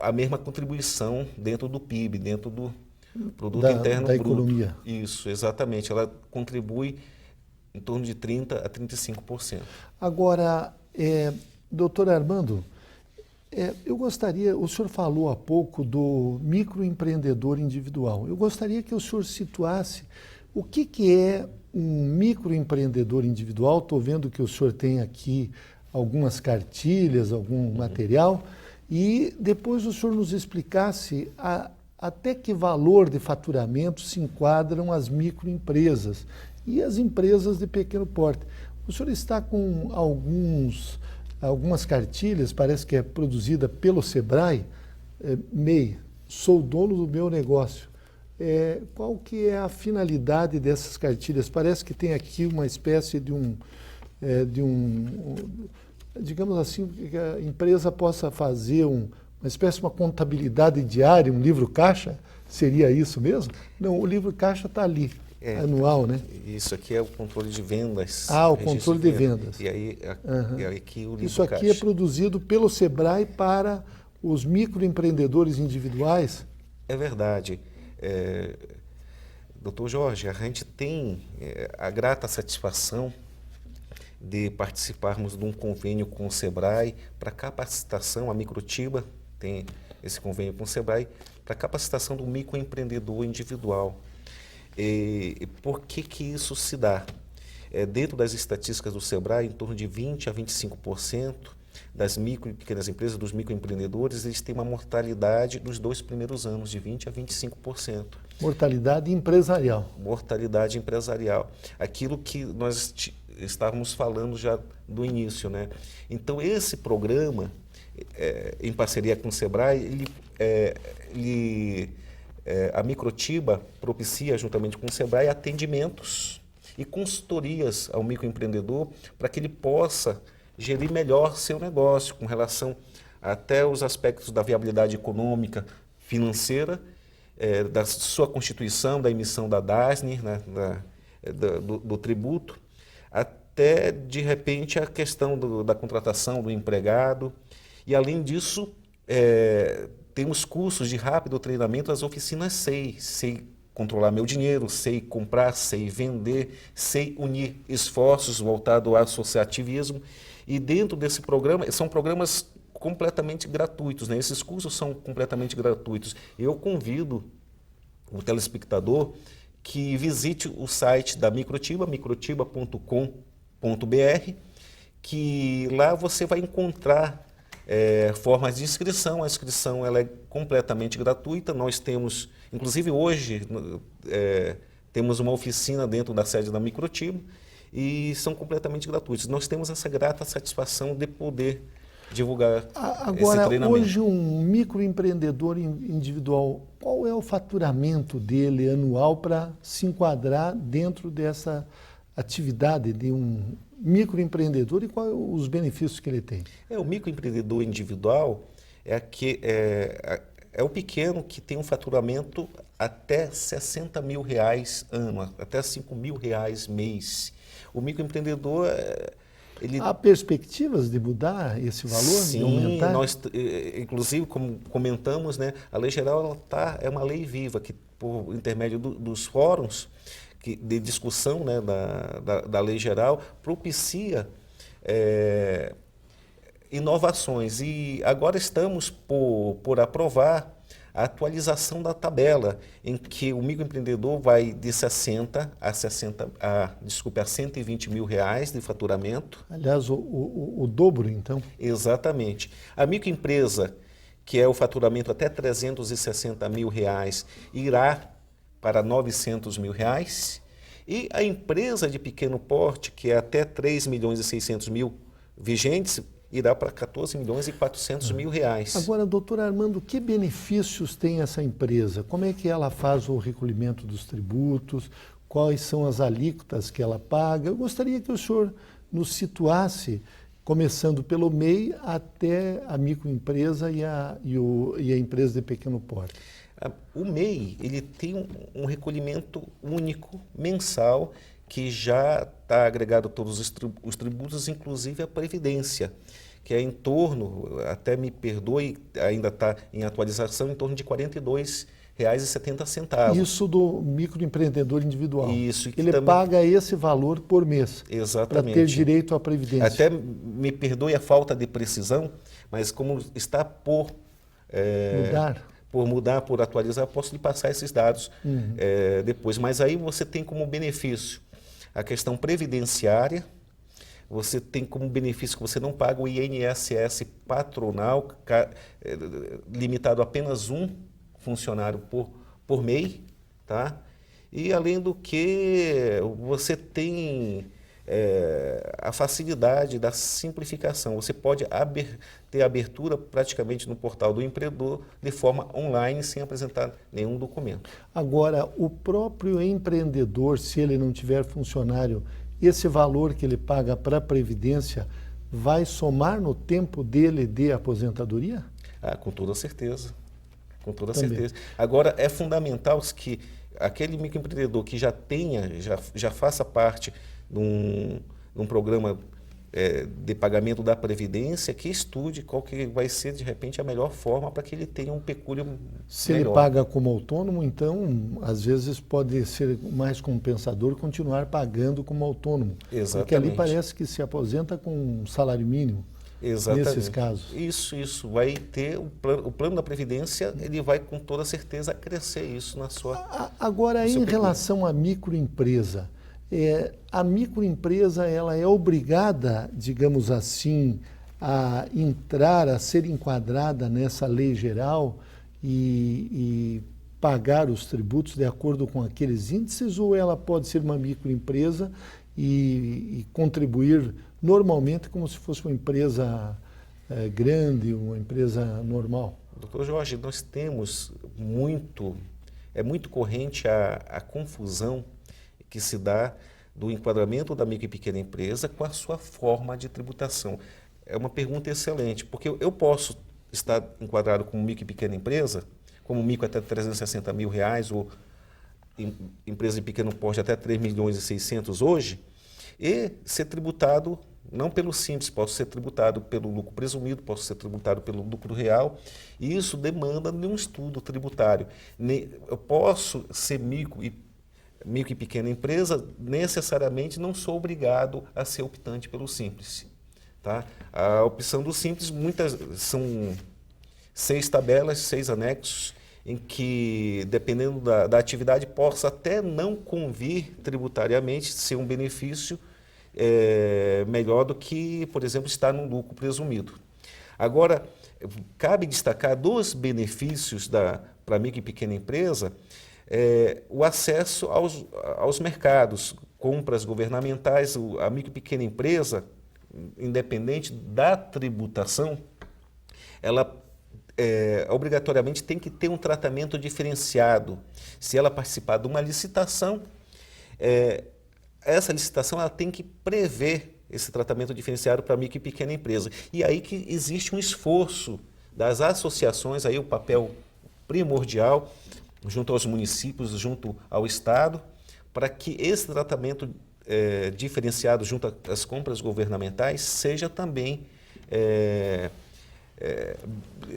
a mesma contribuição dentro do PIB, dentro do Produto Interno da Bruto. economia. Isso, exatamente. Ela contribui em torno de 30% a 35%. Agora, doutor Armando, eu gostaria, o senhor falou há pouco do microempreendedor individual. Eu gostaria que o senhor situasse o que é um microempreendedor individual. Estou vendo que o senhor tem aqui algumas cartilhas, algum material, e depois o senhor nos explicasse até que valor de faturamento se enquadram as microempresas e as empresas de pequeno porte. O senhor está com algumas cartilhas, parece que é produzida pelo Sebrae, MEI, sou dono do meu negócio. Qual que é a finalidade dessas cartilhas? Parece que tem aqui uma espécie de um, digamos assim, que a empresa possa fazer uma espécie de uma contabilidade diária, um livro caixa, seria isso mesmo? Não, o livro caixa está ali. Anual, né? Isso aqui é o controle de vendas. O controle de vendas. E aí que o livro Isso aqui caixa. é produzido pelo Sebrae para os microempreendedores individuais? É verdade. Doutor Jorge, a gente tem a grata satisfação de participarmos de um convênio com o Sebrae para capacitação, a Microtiba tem esse convênio com o Sebrae, para capacitação do microempreendedor individual. E por que isso se dá? Dentro das estatísticas do Sebrae, em torno de 20% a 25% das micro e pequenas empresas, dos microempreendedores, eles têm uma mortalidade nos 2 primeiros anos, de 20% a 25%. Mortalidade empresarial. Mortalidade empresarial. Aquilo que nós estávamos falando já do início, né? Então, esse programa, em parceria com o Sebrae, a Microtiba propicia, juntamente com o Sebrae, atendimentos e consultorias ao microempreendedor para que ele possa gerir melhor seu negócio, com relação até os aspectos da viabilidade econômica, financeira, da sua constituição, da emissão da DASNE, né, do tributo, até, de repente, a questão da contratação do empregado. E, além disso, temos cursos de rápido treinamento, as oficinas SEI. Sei controlar meu dinheiro, sei comprar, sei vender, sei unir esforços voltados ao associativismo. E dentro desse programa, são programas completamente gratuitos, né? Esses cursos são completamente gratuitos. Eu convido o telespectador que visite o site da Microtiba, microtiba.com.br, que lá você vai encontrar formas de inscrição. A inscrição ela é completamente gratuita. Nós temos, inclusive hoje, temos uma oficina dentro da sede da Microtiba e são completamente gratuitos. Nós temos essa grata satisfação de poder divulgar esse treinamento. Agora, hoje um microempreendedor individual, qual é o faturamento dele anual para se enquadrar dentro dessa atividade de um microempreendedor e quais os benefícios que ele tem? O microempreendedor individual é o pequeno que tem um faturamento até R$60 mil ano, até R$5 mil mês. O microempreendedor... Há perspectivas de mudar esse valor? Sim, de aumentar? nós, inclusive, como comentamos, né, a lei geral é uma lei viva, que por intermédio dos fóruns de discussão, né, da lei geral, propicia inovações. E agora estamos por aprovar a atualização da tabela, em que o microempreendedor vai de 60 a 120 mil reais de faturamento. Aliás, o dobro, então. Exatamente. A microempresa, que é o faturamento até 360 mil reais, irá para 900 mil reais. E a empresa de pequeno porte, que é até 3 milhões e 600 mil vigentes, irá para 14 milhões e 400 mil reais. Agora, doutor Armando, que benefícios tem essa empresa? Como é que ela faz o recolhimento dos tributos? Quais são as alíquotas que ela paga? Eu gostaria que o senhor nos situasse, começando pelo MEI até a microempresa e a empresa de pequeno porte. O MEI ele tem um recolhimento único, mensal, que já está agregado a todos os tributos, inclusive a Previdência, que é em torno, até me perdoe, ainda está em atualização, em torno de R$ 42,70. Isso do microempreendedor individual. Isso. Ele também paga esse valor por mês. Exatamente. Para ter direito à Previdência. Até me perdoe a falta de precisão, mas como está por mudar, por atualizar, posso lhe passar esses dados depois. Mas aí você tem como benefício a questão previdenciária, você tem como benefício que você não paga o INSS patronal, limitado a apenas um funcionário por MEI, tá? E além do que você tem a facilidade da simplificação. Você pode ter abertura praticamente no portal do empreendedor de forma online, sem apresentar nenhum documento. Agora, o próprio empreendedor, se ele não tiver funcionário, esse valor que ele paga para a Previdência vai somar no tempo dele de aposentadoria? Com toda certeza. Com toda certeza. Agora, é fundamental que aquele microempreendedor que já faça parte de um programa de pagamento da Previdência, que estude qual que vai ser, de repente, a melhor forma para que ele tenha um pecúlio melhor. Se ele paga como autônomo, então, às vezes pode ser mais compensador continuar pagando como autônomo. Exatamente. Porque ali parece que se aposenta com um salário mínimo. Exatamente. Nesses casos. Isso. Vai ter o plano da Previdência, ele vai com toda certeza crescer isso na sua... Agora, em relação à microempresa, a microempresa ela é obrigada, digamos assim, a entrar, a ser enquadrada nessa lei geral e pagar os tributos de acordo com aqueles índices, ou ela pode ser uma microempresa e contribuir normalmente como se fosse uma empresa grande, uma empresa normal? Doutor Jorge, nós temos é muito corrente a confusão que se dá do enquadramento da micro e pequena empresa com a sua forma de tributação. É uma pergunta excelente, porque eu posso estar enquadrado como micro e pequena empresa, como micro até R$360 mil, ou empresa de pequeno porte até 3.600.000 hoje, e ser tributado não pelo simples, posso ser tributado pelo lucro presumido, posso ser tributado pelo lucro real, e isso demanda de um estudo tributário. Eu posso ser micro e pequena empresa, necessariamente não sou obrigado a ser optante pelo simples. Tá? A opção do simples são 6 tabelas, 6 anexos, em que, dependendo da atividade, possa até não convir tributariamente, ser um benefício melhor do que, por exemplo, estar no lucro presumido. Agora, cabe destacar 2 benefícios para a micro e pequena empresa, o acesso aos mercados, compras governamentais. A micro e pequena empresa, independente da tributação, ela obrigatoriamente tem que ter um tratamento diferenciado. Se ela participar de uma licitação, essa licitação ela tem que prever esse tratamento diferenciado para a micro e pequena empresa. E aí que existe um esforço das associações, aí o papel primordial, junto aos municípios, junto ao Estado, para que esse tratamento diferenciado junto às compras governamentais seja também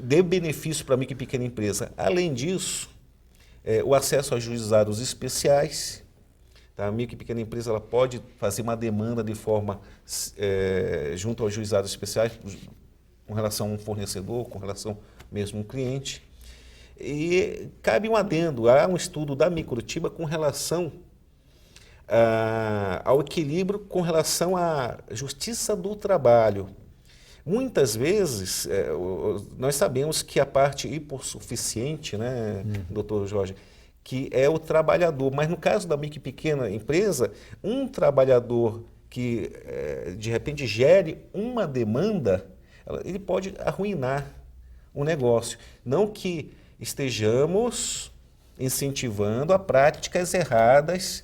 dê benefício para a micro e pequena empresa. Além disso, o acesso a juizados especiais. Tá? A micro e pequena empresa ela pode fazer uma demanda de forma junto aos juizados especiais, com relação a um fornecedor, com relação mesmo a um cliente. E cabe um adendo, há um estudo da Microtiba com relação ao equilíbrio com relação à justiça do trabalho. Muitas vezes, nós sabemos que a parte hipossuficiente, né, doutor Jorge, que é o trabalhador, mas no caso da micro e pequena empresa, um trabalhador que de repente gere uma demanda, ele pode arruinar o negócio. Não que estejamos incentivando a práticas erradas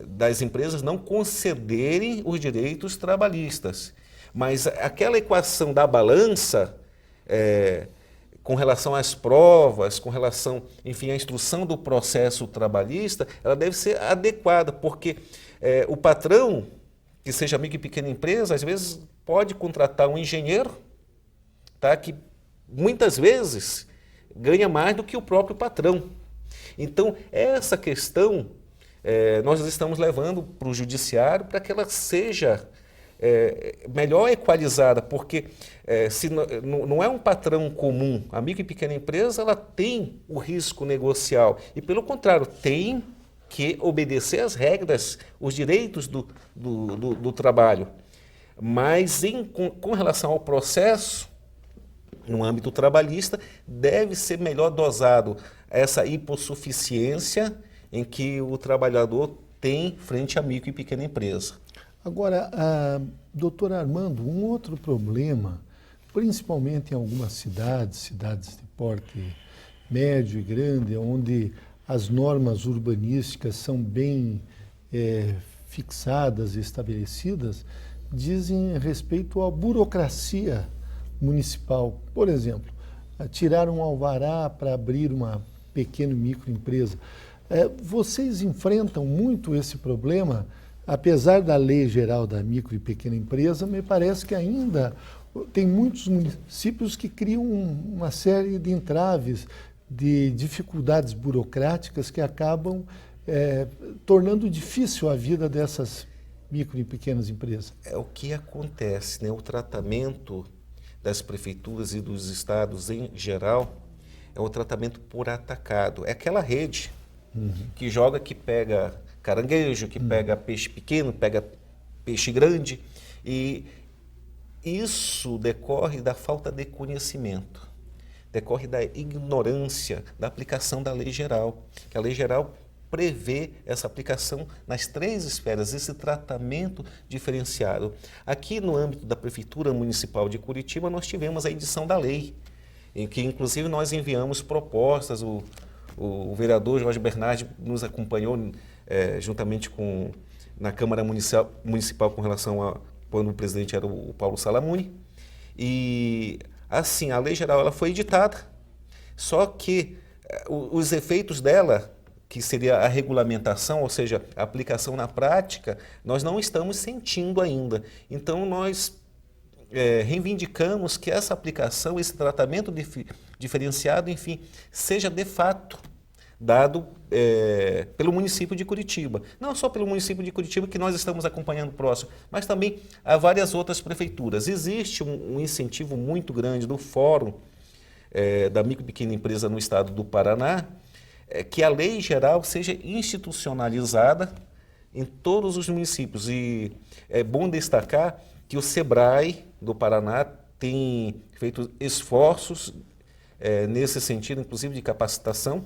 das empresas não concederem os direitos trabalhistas. Mas aquela equação da balança, com relação às provas, com relação, enfim, à instrução do processo trabalhista, ela deve ser adequada, porque o patrão, que seja micro e pequena empresa, às vezes pode contratar um engenheiro, tá, que muitas vezes ganha mais do que o próprio patrão. Então, essa questão nós estamos levando para o judiciário para que ela seja melhor equalizada, porque se não é um patrão comum, a micro e pequena empresa ela tem o risco negocial e, pelo contrário, tem que obedecer às regras, os direitos do trabalho. Mas com relação ao processo, no âmbito trabalhista, deve ser melhor dosado essa hipossuficiência em que o trabalhador tem frente à micro e pequena empresa. Agora, doutor Armando, um outro problema, principalmente em algumas cidades de porte médio e grande, onde as normas urbanísticas são bem fixadas e estabelecidas, dizem respeito à burocracia municipal. Por exemplo, tirar um alvará para abrir uma pequena microempresa. Vocês enfrentam muito esse problema? Apesar da lei geral da micro e pequena empresa, me parece que ainda tem muitos municípios que criam uma série de entraves, de dificuldades burocráticas que acabam tornando difícil a vida dessas micro e pequenas empresas. É o que acontece, né? O tratamento das prefeituras e dos estados em geral é o tratamento por atacado. É aquela rede que joga, que pega caranguejo, que pega peixe pequeno, pega peixe grande, e isso decorre da falta de conhecimento, decorre da ignorância da aplicação da lei geral, que a lei geral prevê essa aplicação nas 3 esferas, esse tratamento diferenciado. Aqui no âmbito da Prefeitura Municipal de Curitiba, nós tivemos a edição da lei, em que inclusive nós enviamos propostas, o vereador Jorge Bernardi nos acompanhou juntamente na Câmara Municipal com relação a quando o presidente era o Paulo Salamuni, e assim, a lei geral ela foi editada, só que os efeitos dela, que seria a regulamentação, ou seja, a aplicação na prática, nós não estamos sentindo ainda. Então, nós reivindicamos que essa aplicação, esse tratamento diferenciado, enfim, seja de fato dado pelo município de Curitiba. Não só pelo município de Curitiba, que nós estamos acompanhando próximo, mas também a várias outras prefeituras. Existe um incentivo muito grande do Fórum da Micro e Pequena Empresa no estado do Paraná, que a lei geral seja institucionalizada em todos os municípios. E é bom destacar que o SEBRAE do Paraná tem feito esforços nesse sentido, inclusive de capacitação,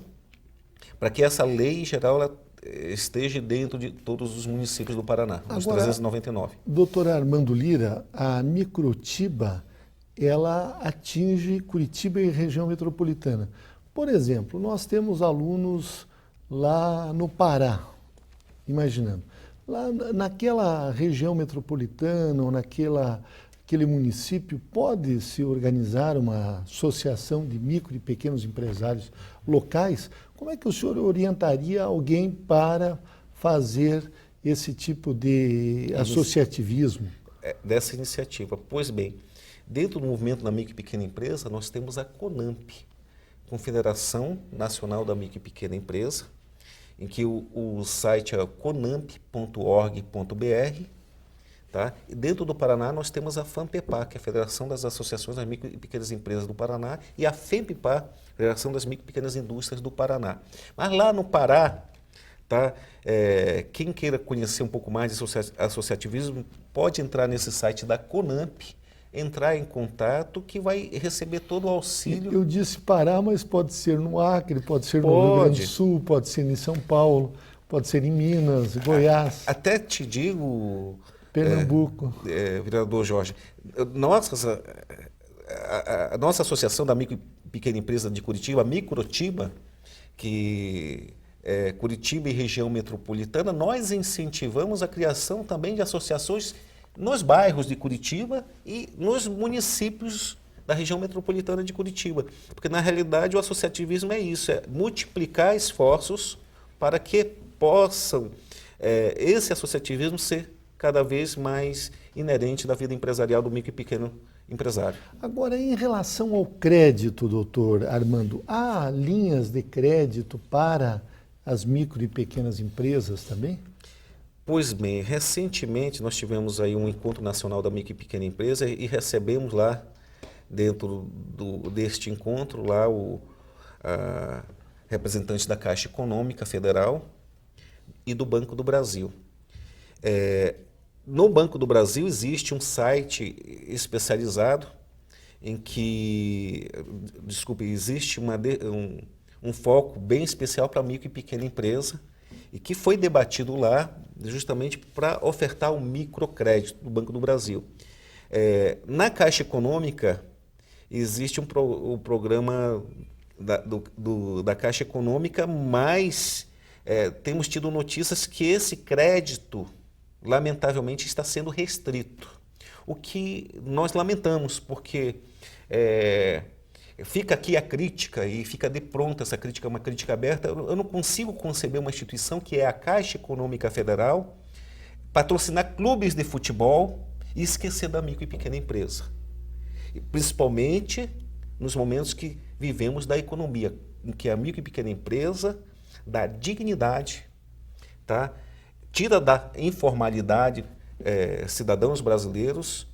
para que essa lei geral ela esteja dentro de todos os municípios do Paraná, os 399. Doutor Armando Lira, a Microtiba, ela atinge Curitiba e região metropolitana. Por exemplo, nós temos alunos lá no Pará, imaginando, lá naquela região metropolitana ou aquele município, pode se organizar uma associação de micro e pequenos empresários locais? Como é que o senhor orientaria alguém para fazer esse tipo de associativismo? Dessa iniciativa. Pois bem, dentro do movimento da micro e pequena empresa, nós temos a CONAMP, Confederação Nacional da Micro e Pequena Empresa, em que o site é conamp.org.br. Tá? E dentro do Paraná nós temos a FAMPEPA, que é a Federação das Associações das Micro e Pequenas Empresas do Paraná, e a FEMPIPA, Federação das Micro e Pequenas Indústrias do Paraná. Mas lá no Pará, tá? Quem queira conhecer um pouco mais de associativismo, pode entrar nesse site da CONAMP, entrar em contato, que vai receber todo o auxílio. Eu disse Pará, mas pode ser no Acre, pode ser no Rio Grande do Sul, pode ser em São Paulo, pode ser em Minas, Goiás. Até te digo... Pernambuco. Vereador Jorge, a nossa associação da micro e pequena empresa de Curitiba, a Microtiba, que é Curitiba e região metropolitana, nós incentivamos a criação também de associações nos bairros de Curitiba e nos municípios da região metropolitana de Curitiba. Porque, na realidade, o associativismo é isso, é multiplicar esforços para que possam esse associativismo ser cada vez mais inerente da vida empresarial do micro e pequeno empresário. Agora, em relação ao crédito, doutor Armando, há linhas de crédito para as micro e pequenas empresas também? Pois bem, recentemente nós tivemos aí um encontro nacional da micro e pequena empresa e recebemos lá, dentro deste encontro, lá a representante da Caixa Econômica Federal e do Banco do Brasil. No Banco do Brasil existe um site especializado em que, existe um foco bem especial para micro e pequena empresa e que foi debatido lá justamente para ofertar o microcrédito do Banco do Brasil. Na Caixa Econômica existe o programa da Caixa Econômica, mas temos tido notícias que esse crédito lamentavelmente está sendo restrito, o que nós lamentamos, porque fica aqui a crítica e fica de pronto essa crítica, uma crítica aberta. Eu não consigo conceber uma instituição que é a Caixa Econômica Federal patrocinar clubes de futebol e esquecer da micro e pequena empresa, e principalmente nos momentos que vivemos da economia, em que a micro e pequena empresa dá dignidade, tá? Tira da informalidade cidadãos brasileiros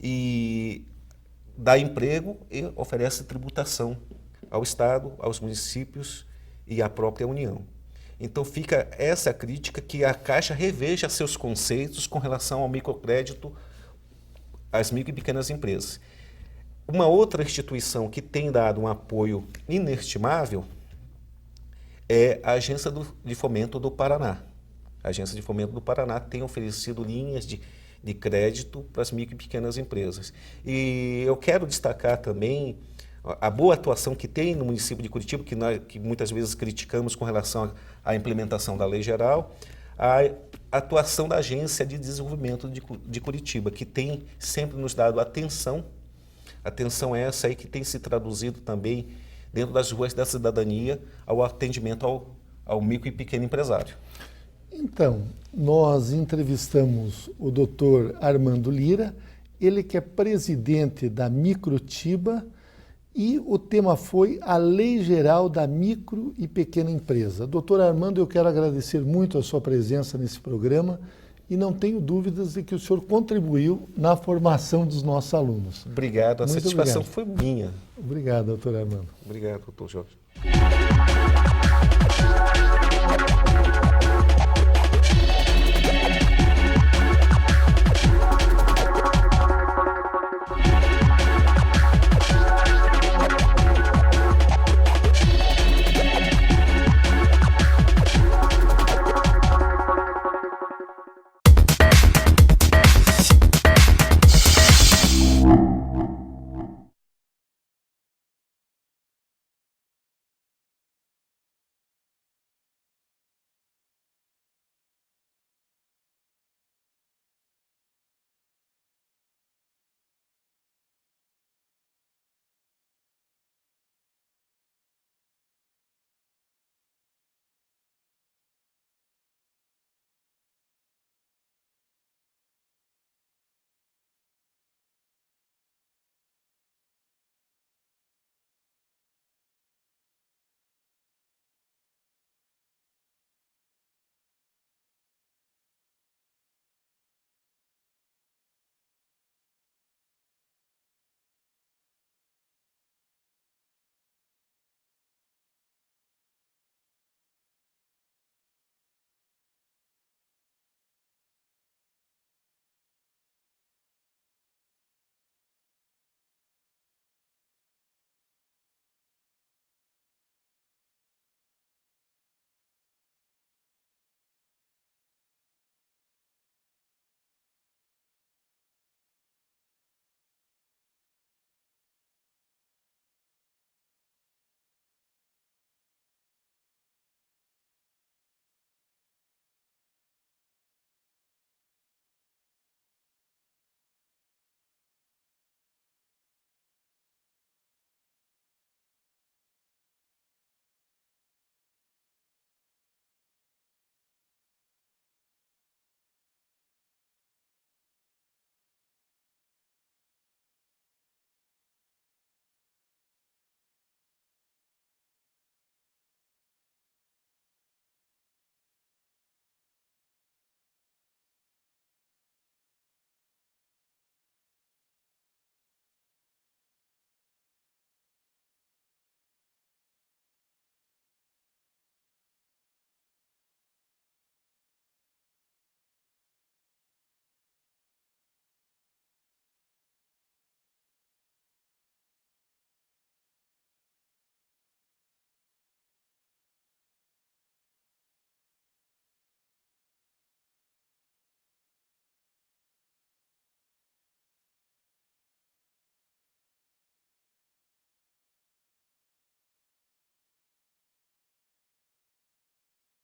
e dá emprego e oferece tributação ao Estado, aos municípios e à própria União. Então fica essa crítica, que a Caixa reveja seus conceitos com relação ao microcrédito às micro e pequenas empresas. Uma outra instituição que tem dado um apoio inestimável é a Agência de Fomento do Paraná. A Agência de Fomento do Paraná tem oferecido linhas de crédito para as micro e pequenas empresas. E eu quero destacar também a boa atuação que tem no município de Curitiba, que muitas vezes criticamos com relação à implementação da lei geral, a atuação da Agência de Desenvolvimento de Curitiba, que tem sempre nos dado atenção essa aí que tem se traduzido também dentro das ruas da cidadania ao atendimento ao micro e pequeno empresário. Então, nós entrevistamos o Dr. Armando Lira, ele que é presidente da Microtiba, e o tema foi a Lei Geral da Micro e Pequena Empresa. Doutor Armando, eu quero agradecer muito a sua presença nesse programa e não tenho dúvidas de que o senhor contribuiu na formação dos nossos alunos. Obrigado, a Muito satisfação obrigado. foi minha. Obrigado, doutor Armando. Obrigado, doutor Jorge.